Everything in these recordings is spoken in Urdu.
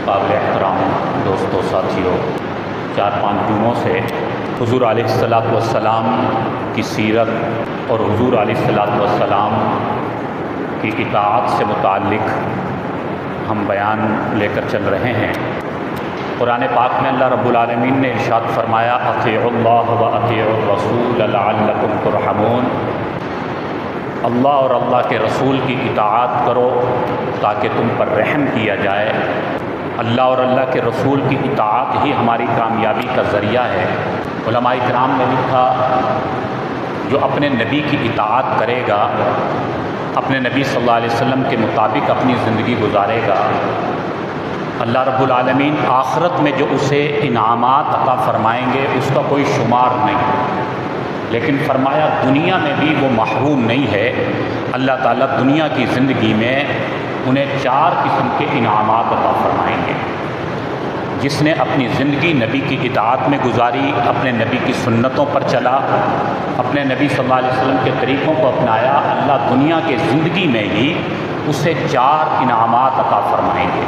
قابل احترام دوستوں ساتھیوں، 4-5 جمعوں سے حضور علیہ الصلوۃ والسلام کی سیرت اور حضور علیہ الصلوۃ والسلام کی اطاعت سے متعلق ہم بیان لے کر چل رہے ہیں۔ قرآن پاک میں اللہ رب العالمین نے ارشاد فرمایا اطیعوا اللہ و اطیعوا الرسول لعلکم ترحمون، اللہ اور اللہ کے رسول کی اطاعت کرو تاکہ تم پر رحم کیا جائے۔ اللہ اور اللہ کے رسول کی اطاعت ہی ہماری کامیابی کا ذریعہ ہے۔ علماء کرام نے لکھا جو اپنے نبی کی اطاعت کرے گا، اپنے نبی صلی اللہ علیہ وسلم کے مطابق اپنی زندگی گزارے گا، اللہ رب العالمین آخرت میں جو اسے انعامات عطا فرمائیں گے اس کا کوئی شمار نہیں، لیکن فرمایا دنیا میں بھی وہ محروم نہیں ہے۔ اللہ تعالیٰ دنیا کی زندگی میں انہیں 4 قسم کے انعامات عطا فرمائیں گے۔ جس نے اپنی زندگی نبی کی اطاعت میں گزاری، اپنے نبی کی سنتوں پر چلا، اپنے نبی صلی اللہ علیہ وسلم کے طریقوں کو اپنایا، اللہ دنیا کے زندگی میں ہی اسے 4 انعامات عطا فرمائیں گے۔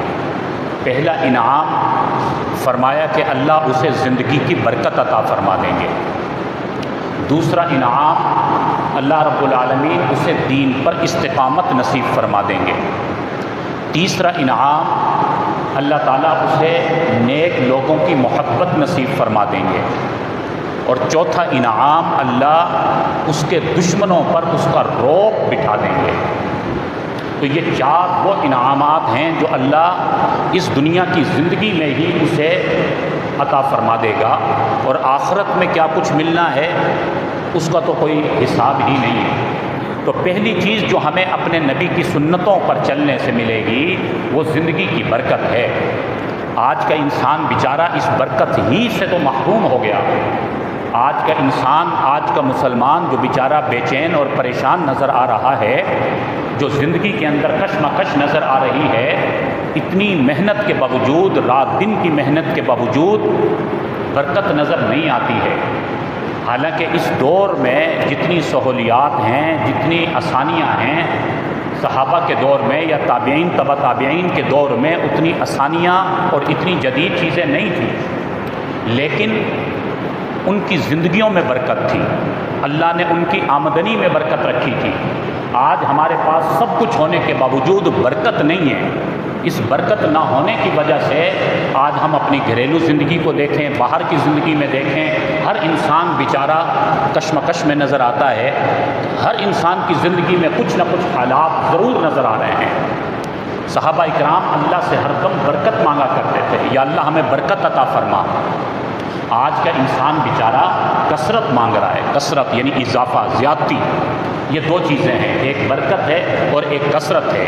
پہلا انعام فرمایا کہ اللہ اسے زندگی کی برکت عطا فرما دیں گے۔ دوسرا انعام اللہ رب العالمین اسے دین پر استقامت نصیب فرما دیں گے۔ تیسرا انعام اللہ تعالیٰ اسے نیک لوگوں کی محبت نصیب فرما دیں گے۔ اور چوتھا انعام اللہ اس کے دشمنوں پر اس کا رعب بٹھا دیں گے۔ تو یہ 4 وہ انعامات ہیں جو اللہ اس دنیا کی زندگی میں ہی اسے عطا فرما دے گا، اور آخرت میں کیا کچھ ملنا ہے اس کا تو کوئی حساب ہی نہیں ہے۔ تو پہلی چیز جو ہمیں اپنے نبی کی سنتوں پر چلنے سے ملے گی وہ زندگی کی برکت ہے۔ آج کا انسان بیچارہ اس برکت ہی سے تو محروم ہو گیا۔ آج کا انسان، آج کا مسلمان جو بیچارہ بے چین اور پریشان نظر آ رہا ہے، جو زندگی کے اندر کشمکش نظر آ رہی ہے، اتنی محنت کے باوجود، رات دن کی محنت کے باوجود برکت نظر نہیں آتی ہے۔ حالانکہ اس دور میں جتنی سہولیات ہیں، جتنی آسانیاں ہیں، صحابہ کے دور میں یا تابعین تبع تابعین کے دور میں اتنی آسانیاں اور اتنی جدید چیزیں نہیں تھیں، لیکن ان کی زندگیوں میں برکت تھی، اللہ نے ان کی آمدنی میں برکت رکھی تھی۔ آج ہمارے پاس سب کچھ ہونے کے باوجود برکت نہیں ہے۔ اس برکت نہ ہونے کی وجہ سے آج ہم اپنی گھریلو زندگی کو دیکھیں، باہر کی زندگی میں دیکھیں، ہر انسان بیچارہ کشمکش میں نظر آتا ہے۔ ہر انسان کی زندگی میں کچھ نہ کچھ حالات ضرور نظر آ رہے ہیں۔ صحابہ اکرام اللہ سے ہر دم برکت مانگا کرتے تھے، یا اللہ ہمیں برکت عطا فرما۔ آج کا انسان بیچارہ کثرت مانگ رہا ہے، کثرت یعنی اضافہ، زیادتی۔ یہ 2 چیزیں ہیں، ایک برکت ہے اور ایک کثرت ہے۔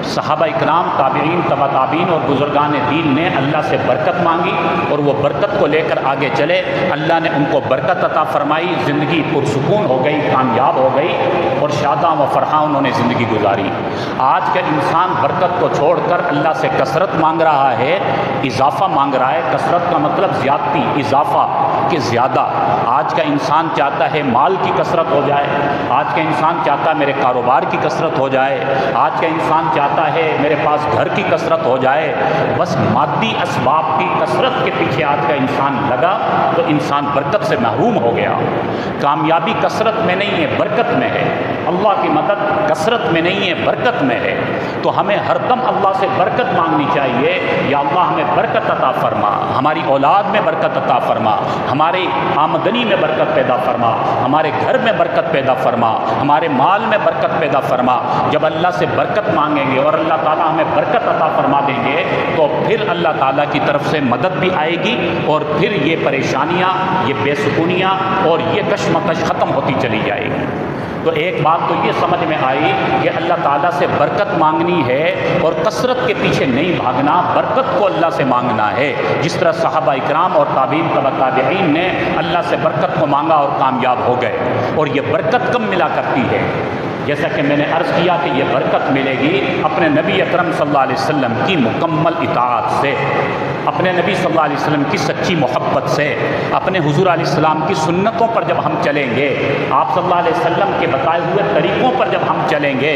صحابہ اکرام، تابعین تبع تابعین اور بزرگان دین نے اللہ سے برکت مانگی اور وہ برکت کو لے کر آگے چلے، اللہ نے ان کو برکت عطا فرمائی، زندگی پرسکون ہو گئی، کامیاب ہو گئی اور شاداں و فرحاں انہوں نے زندگی گزاری۔ آج کا انسان برکت کو چھوڑ کر اللہ سے کثرت مانگ رہا ہے، اضافہ مانگ رہا ہے۔ کثرت کا مطلب زیادتی، اضافہ کہ زیادہ۔ آج کا انسان چاہتا ہے مال کی کثرت ہو جائے، آج کا انسان چاہتا ہے میرے کاروبار کی کثرت ہو جائے، آج کا انسان چاہتا ہے میرے پاس گھر کی کثرت ہو جائے۔ بس مادی اسباب کی کثرت کے پیچھے آج کا انسان لگا تو انسان برکت سے محروم ہو گیا۔ کامیابی کثرت میں نہیں ہے، برکت میں ہے۔ اللہ کی مدد کثرت میں نہیں ہے، برکت میں ہے۔ تو ہمیں ہر دم اللہ سے برکت مانگنی چاہیے، یا اللہ ہمیں برکت عطا فرما، ہماری اولاد میں برکت عطا فرما، ہماری آمدنی میں برکت پیدا فرما، ہمارے گھر میں برکت پیدا فرما، ہمارے مال میں برکت پیدا فرما۔ جب اللہ سے برکت مانگیں گے اور اللہ تعالیٰ ہمیں برکت عطا فرما دیں گے تو پھر اللہ تعالیٰ کی طرف سے مدد بھی آئے گی، اور پھر یہ پریشانیاں، یہ بے سکونیاں اور یہ کشمکش ختم ہوتی چلی جائے گی۔ تو ایک بات تو یہ سمجھ میں آئی کہ اللہ تعالیٰ سے برکت مانگنی ہے اور کثرت کے پیچھے نہیں بھاگنا، برکت کو اللہ سے مانگنا ہے۔ جس طرح صحابہ اکرام اور تابعین تبع تابعین نے اللہ سے برکت کو مانگا اور کامیاب ہو گئے۔ اور یہ برکت کب ملا کرتی ہے؟ جیسا کہ میں نے عرض کیا کہ یہ برکت ملے گی اپنے نبی اکرم صلی اللہ علیہ وسلم کی مکمل اطاعت سے، اپنے نبی صلی اللہ علیہ وسلم کی سچی محبت سے، اپنے حضور علیہ السلام کی سنتوں پر جب ہم چلیں گے، آپ صلی اللہ علیہ وسلم کے بتائے ہوئے طریقوں پر جب ہم چلیں گے،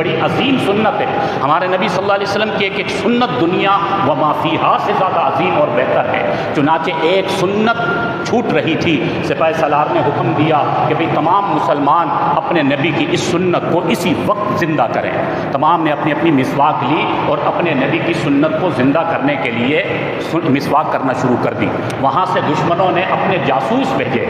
بڑی عظیم سنت ہے. ہمارے نبی صلی اللہ علیہ وسلم کی ایک سنت دنیا و ما فیہا سے زیادہ عظیم اور بہتر ہے. چنانچہ ایک سنت چھوٹ رہی تھی، سپاہ سالار نے حکم دیا کہ بھئی تمام مسلمان اپنے نبی کی اس سنت کو اسی وقت زندہ کریں. تمام نے اپنی اپنی مسواک لی اور اپنے نبی کی سنت کو زندہ کرنے کے لیے مسواک کرنا شروع کر دی. وہاں سے دشمنوں نے اپنے جاسوس بھیجے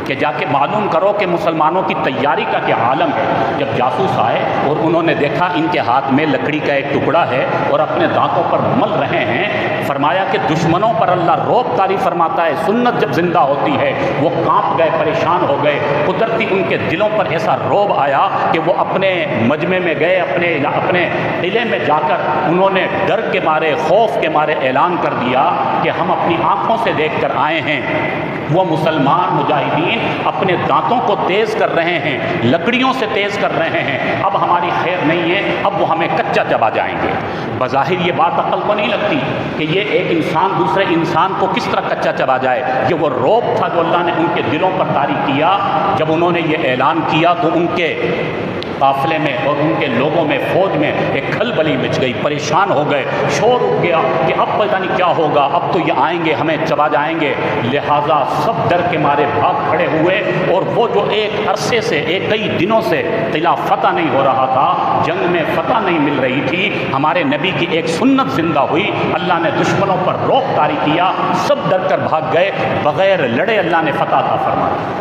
کہ جا کے معلوم کرو کہ مسلمانوں کی تیاری کا کیا عالم ہے. جب جاسوس آئے اور انہوں نے دیکھا ان کے ہاتھ میں لکڑی کا ایک ٹکڑا ہے اور اپنے دانتوں پر مل رہے ہیں، فرمایا کہ دشمنوں پر اللہ رعب طاری فرماتا ہے. سنت جب زندہ ہوتی ہے وہ کانپ گئے، پریشان ہو گئے. قدرتی ان کے دلوں پر ایسا رعب آیا کہ وہ اپنے مجمع میں گئے، اپنے قلعے میں جا کر انہوں نے ڈر کے مارے، خوف کے مارے اعلان کر دیا کہ ہم اپنی آنکھوں سے دیکھ کر آئے ہیں وہ مسلمان مجاہدین اپنے دانتوں کو تیز کر رہے ہیں، لکڑیوں سے تیز کر رہے ہیں، اب ہماری خیر نہیں ہے، اب وہ ہمیں کچا چبا جائیں گے. بظاہر یہ بات عقل کو نہیں لگتی کہ یہ ایک انسان دوسرے انسان کو کس طرح کچا چبا جائے. یہ وہ رعب تھا جو اللہ نے ان کے دلوں پر طاری کیا. جب انہوں نے یہ اعلان کیا تو ان کے قافلے میں اور ان کے لوگوں میں، فوج میں ایک کھلبلی مچ گئی، پریشان ہو گئے، شور اٹھ گیا کہ اب پتہ نہیں کیا ہوگا، اب تو یہ آئیں گے ہمیں چبا جائیں گے. لہٰذا سب ڈر کے مارے بھاگ کھڑے ہوئے. اور وہ جو ایک عرصے سے، کئی دنوں سے قلعہ فتح نہیں ہو رہا تھا، جنگ میں فتح نہیں مل رہی تھی، ہمارے نبی کی ایک سنت زندہ ہوئی. اللہ نے دشمنوں پر رعب طاری کیا، سب ڈر کر بھاگ گئے. بغیر لڑے اللہ نے فتح عطا فرما دی،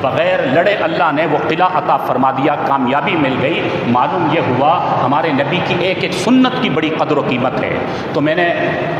بغیر لڑے اللہ نے وہ قلعہ عطا فرما دیا، کامیابی مل گئی. معلوم یہ ہوا ہمارے نبی کی ایک ایک سنت کی بڑی قدر و قیمت ہے. تو میں نے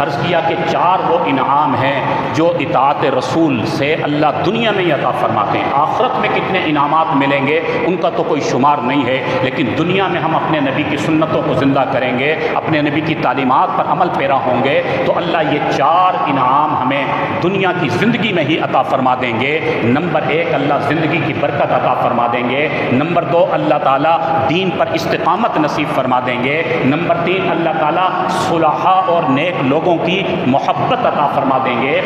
عرض کیا کہ 4 وہ انعام ہیں جو اطاعت رسول سے اللہ دنیا میں ہی عطا فرماتے ہیں. آخرت میں کتنے انعامات ملیں گے ان کا تو کوئی شمار نہیں ہے، لیکن دنیا میں ہم اپنے نبی کی سنتوں کو زندہ کریں گے، اپنے نبی کی تعلیمات پر عمل پیرا ہوں گے تو اللہ یہ 4 انعام ہمیں دنیا کی زندگی میں ہی عطا فرما دیں گے. نمبر 1 اللہ زندگی کی برکت عطا فرما دیں گے. نمبر 2 اللہ تعالیٰ دین پر استقامت نصیب فرما دیں گے. نمبر 3 اللہ تعالیٰ صلحاء اور نیک لوگوں کی محبت عطا فرما دیں گے.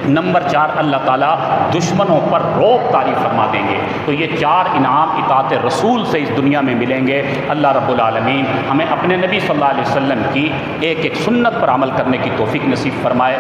نمبر 4 اللہ تعالیٰ دشمنوں پر رعب طاری فرما دیں گے. تو یہ 4 انعام اطاعت رسول سے اس دنیا میں ملیں گے. اللہ رب العالمین ہمیں اپنے نبی صلی اللہ علیہ وسلم کی ایک ایک سنت پر عمل کرنے کی توفیق نصیب فرمائے.